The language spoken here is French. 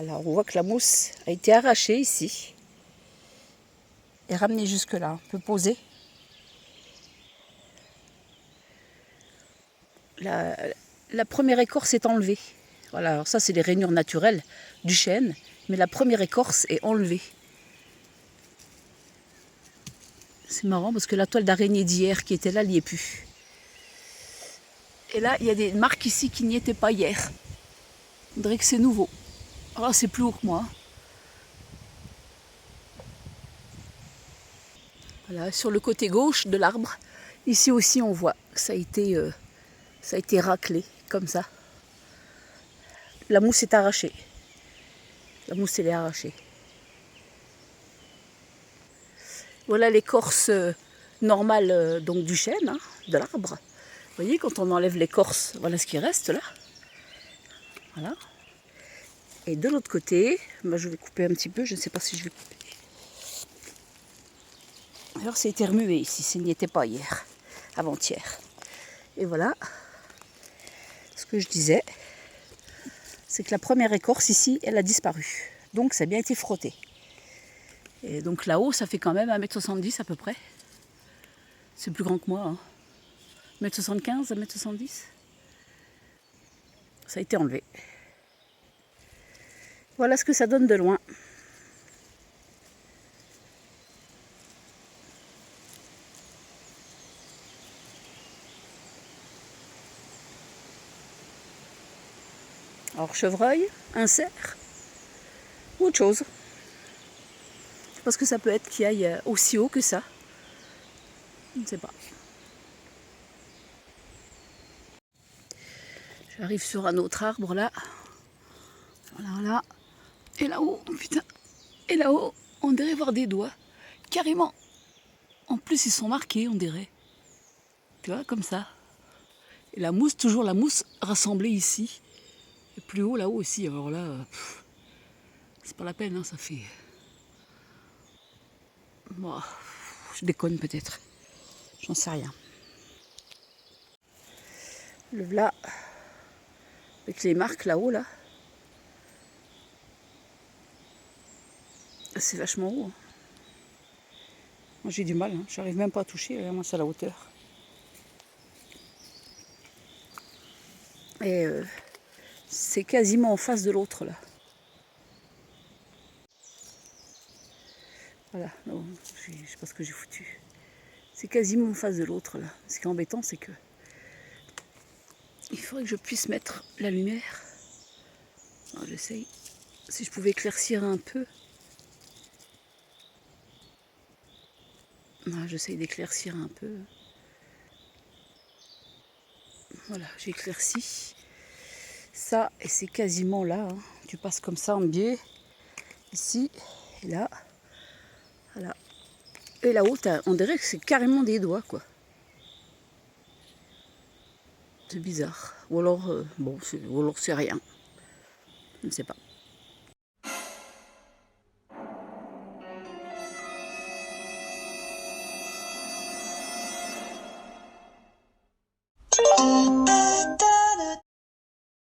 Voilà, on voit que la mousse a été arrachée ici et ramenée jusque là, un peu posée. La première écorce est enlevée. Voilà, alors ça c'est les rainures naturelles du chêne, mais la première écorce est enlevée. C'est marrant parce que la toile d'araignée d'hier qui était là, elle n'y est plus. Et là, il y a des marques ici qui n'y étaient pas hier. On dirait que c'est nouveau. Alors c'est plus haut que moi. Voilà, sur le côté gauche de l'arbre, ici aussi on voit que ça a été raclé comme ça. La mousse est arrachée. La mousse elle est arrachée. Voilà l'écorce normale donc du chêne, hein, de l'arbre. Vous voyez, quand on enlève l'écorce, voilà ce qui reste là. Voilà. Et de l'autre côté, bah, je vais couper un petit peu, je ne sais pas si je vais couper. Alors c'est été remué ici, ça n'y était pas hier, avant-hier. Et voilà, ce que je disais, c'est que la première écorce ici, elle a disparu. Donc ça a bien été frotté. Et donc là-haut, ça fait quand même 1,70 m à peu près. C'est plus grand que moi. Hein. 1,75 m, 1,70 m. Ça a été enlevé. Voilà ce que ça donne de loin. Alors chevreuil, un cerf ou autre chose. Parce que ça peut être qu'il aille aussi haut que ça. Je ne sais pas. J'arrive sur un autre arbre là. Voilà. Et là-haut, putain. Et là-haut, on dirait voir des doigts. Carrément. En plus, ils sont marqués, on dirait. Tu vois, comme ça. Et la mousse, toujours la mousse rassemblée ici. Et plus haut, là-haut aussi. Alors là, c'est pas la peine, hein, ça fait... Bon, je déconne peut-être. J'en sais rien. Le voilà. Avec les marques là-haut, là. C'est vachement haut. Moi, j'ai du mal. Hein. J'arrive même pas à toucher. Moi, c'est à la hauteur. Et c'est quasiment en face de l'autre, là. Voilà. Non, je sais pas ce que j'ai foutu. C'est quasiment en face de l'autre, là. Ce qui est embêtant, c'est que il faudrait que je puisse mettre la lumière. J'essaye. Si je pouvais éclaircir un peu. J'essaye d'éclaircir un peu. Voilà, j'ai éclairci. Ça, et c'est quasiment là. Hein. Tu passes comme ça en biais. Ici, et là. Voilà. Et là-haut, on dirait que c'est carrément des doigts, quoi. C'est bizarre. Ou alors, ou alors c'est rien. Je ne sais pas.